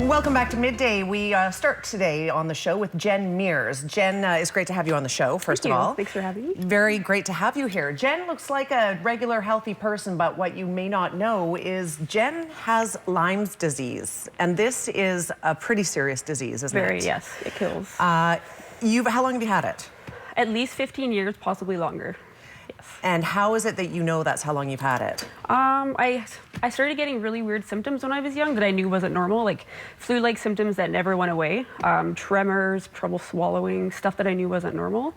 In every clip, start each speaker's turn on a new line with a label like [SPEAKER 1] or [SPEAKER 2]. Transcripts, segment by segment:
[SPEAKER 1] Welcome back to Midday. We start today on the show with Jen Mears. Jen, it's great to have you on the show, first of all.
[SPEAKER 2] Thanks for having me.
[SPEAKER 1] Very great to have you here. Jen looks like a regular healthy person, but what you may not know is Jen has Lyme's disease. And this is a pretty serious disease, isn't it?
[SPEAKER 2] Very, yes. It kills.
[SPEAKER 1] How long have you had it?
[SPEAKER 2] At least 15 years, possibly longer. Yes.
[SPEAKER 1] And how is it that you know that's how long you've had it?
[SPEAKER 2] I started getting really weird symptoms when I was young that I knew wasn't normal, like flu-like symptoms that never went away, tremors, trouble swallowing, stuff that I knew wasn't normal.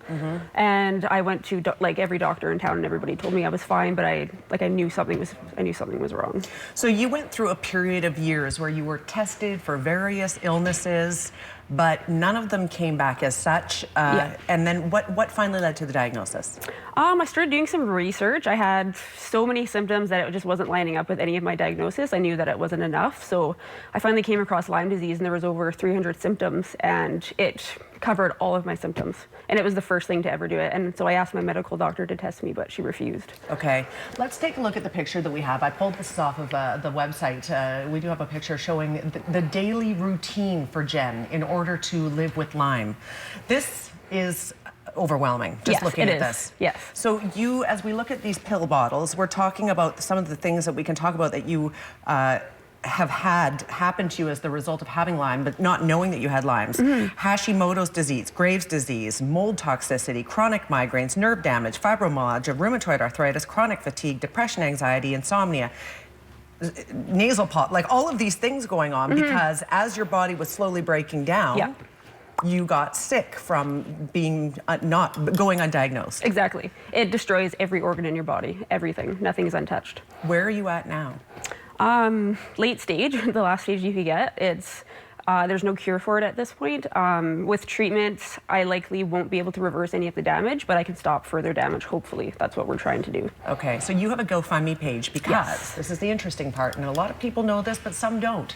[SPEAKER 2] And I went to like every doctor in town, and everybody told me I was fine, but I knew something was wrong.
[SPEAKER 1] So you went through a period of years where you were tested for various illnesses, but none of them came back as such.
[SPEAKER 2] Yeah.
[SPEAKER 1] And then what finally led to the diagnosis?
[SPEAKER 2] I started doing some research. I had so many symptoms that it just wasn't lining up with any of my diagnosis. I knew that it wasn't enough. So I finally came across Lyme disease, and there was over 300 symptoms, and it covered all of my symptoms. And it was the first thing to ever do it. And so I asked my medical doctor to test me, but she refused.
[SPEAKER 1] Okay, let's take a look at the picture that we have. I pulled this off of the website. We do have a picture showing the daily routine for Jen in order to live with Lyme. This is overwhelming, just looking at this.
[SPEAKER 2] Yes.
[SPEAKER 1] So you, as we look at these pill bottles, we're talking about some of the things that we can talk about that you have had happen to you as the result of having Lyme, but not knowing that you had Lyme's. Hashimoto's disease, Graves' disease, mold toxicity, chronic migraines, nerve damage, fibromyalgia, rheumatoid arthritis, chronic fatigue, depression, anxiety, insomnia, nasal polyp, like all of these things going on because as your body was slowly breaking down, you got sick from being not going undiagnosed.
[SPEAKER 2] Exactly. It destroys every organ in your body, everything. Nothing's untouched.
[SPEAKER 1] Where are you at now?
[SPEAKER 2] Late stage, the last stage you could get. It's there's no cure for it at this point. With treatment, I likely won't be able to reverse any of the damage, but I can stop further damage, hopefully. That's what we're trying to do.
[SPEAKER 1] Okay, so you have a GoFundMe page because this is the interesting part, and a lot of people know this, but some don't.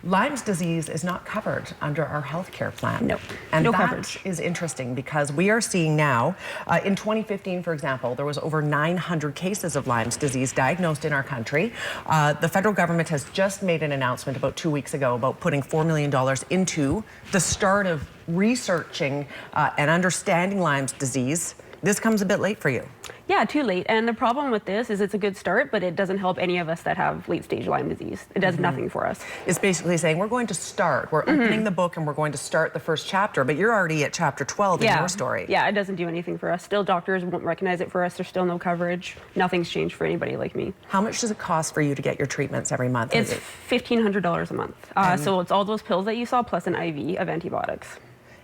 [SPEAKER 1] Lyme's disease is not covered under our healthcare plan.
[SPEAKER 2] No,
[SPEAKER 1] and
[SPEAKER 2] no
[SPEAKER 1] that
[SPEAKER 2] coverage.
[SPEAKER 1] is interesting because we are seeing now, in 2015, for example, there was over 900 cases of Lyme's disease diagnosed in our country. The federal government has just made an announcement about 2 weeks ago about putting $4 million into the start of researching and understanding Lyme's disease. This comes a bit late for you.
[SPEAKER 2] Yeah, too late. And the problem with this is it's a good start, but it doesn't help any of us that have late-stage Lyme disease. It does nothing for us.
[SPEAKER 1] It's basically saying we're going to start. We're opening the book and we're going to start the first chapter, but you're already at chapter 12 in your story.
[SPEAKER 2] Yeah, it doesn't do anything for us. Still, doctors won't recognize it for us. There's still no coverage. Nothing's changed for anybody like me.
[SPEAKER 1] How much does it cost for you to get your treatments every month?
[SPEAKER 2] It's $1,500 a month. So it's all those pills that you saw plus an IV of antibiotics.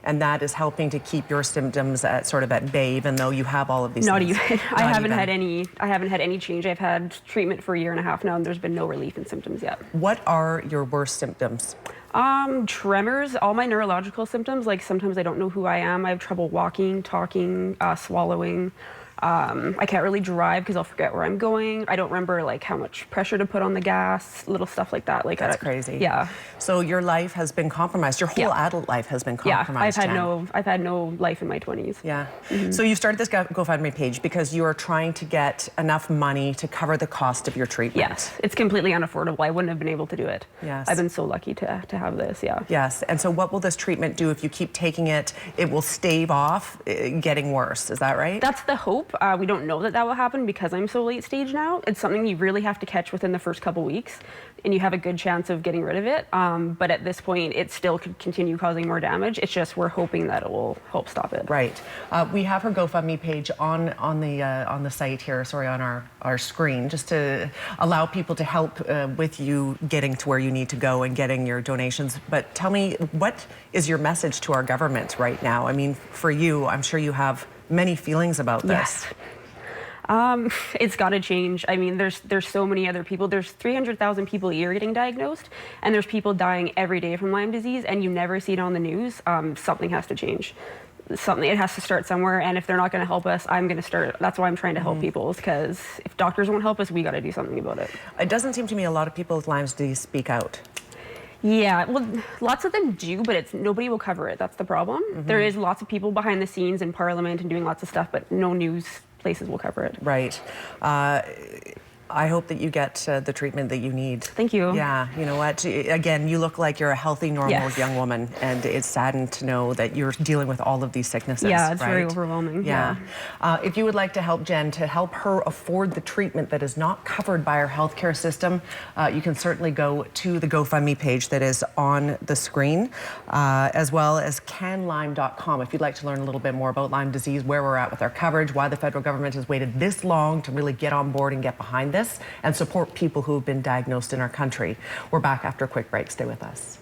[SPEAKER 1] And that is helping to keep your symptoms at bay, even though you have all of these
[SPEAKER 2] Not
[SPEAKER 1] things.
[SPEAKER 2] even. I haven't had any change. I've had treatment for a year and a half now, and there's been no relief in symptoms yet.
[SPEAKER 1] What are your worst symptoms?
[SPEAKER 2] Tremors, all my neurological symptoms, like sometimes I don't know who I am. I have trouble walking, talking, swallowing. I can't really drive because I'll forget where I'm going. I don't remember like how much pressure to put on the gas, little stuff like that. Like
[SPEAKER 1] that's crazy.
[SPEAKER 2] Yeah.
[SPEAKER 1] So your life has been compromised. Your whole adult life has been compromised.
[SPEAKER 2] Yeah, I've had no life in my 20s.
[SPEAKER 1] Yeah. So you started this GoFundMe page because you are trying to get enough money to cover the cost of your treatment.
[SPEAKER 2] Yes, it's completely unaffordable. I wouldn't have been able to do it.
[SPEAKER 1] Yes.
[SPEAKER 2] I've been so lucky to have this. Yeah.
[SPEAKER 1] Yes. And so what will this treatment do if you keep taking it? It will stave off getting worse. Is that right?
[SPEAKER 2] That's the hope. We don't know that will happen because I'm so late stage now. It's something you really have to catch within the first couple weeks, and you have a good chance of getting rid of it. But at this point, it still could continue causing more damage. It's just we're hoping that it will help stop it.
[SPEAKER 1] Right. We have her GoFundMe page on the site here. Sorry, on our screen, just to allow people to help with you getting to where you need to go and getting your donations. But tell me, what is your message to our government right now? I mean, for you, I'm sure you have many feelings about this.
[SPEAKER 2] Yes. It's got to change. I mean, there's so many other people. There's 300,000 people a year getting diagnosed, and there's people dying every day from Lyme disease, and you never see it on the news. Something has to change. It has to start somewhere, and if they're not going to help us, I'm going to start. That's why I'm trying to help people, because if doctors won't help us, we got to do something about it.
[SPEAKER 1] It doesn't seem to me a lot of people with Lyme's disease speak out.
[SPEAKER 2] Yeah, well, lots of them do, but nobody will cover it. That's the problem. There is lots of people behind the scenes in Parliament and doing lots of stuff, but no news places will cover it.
[SPEAKER 1] Right. I hope that you get the treatment that you need.
[SPEAKER 2] Thank you.
[SPEAKER 1] Yeah, you know what? Again, you look like you're a healthy, normal
[SPEAKER 2] Yes.
[SPEAKER 1] young woman, and it's saddened to know that you're dealing with all of these sicknesses.
[SPEAKER 2] Yeah, it's
[SPEAKER 1] right?
[SPEAKER 2] very overwhelming.
[SPEAKER 1] Yeah. If you would like to help Jen, to help her afford the treatment that is not covered by our healthcare system, you can certainly go to the GoFundMe page that is on the screen, as well as canlyme.com if you'd like to learn a little bit more about Lyme disease, where we're at with our coverage, why the federal government has waited this long to really get on board and get behind this and support people who have been diagnosed in our country. We're back after a quick break. Stay with us.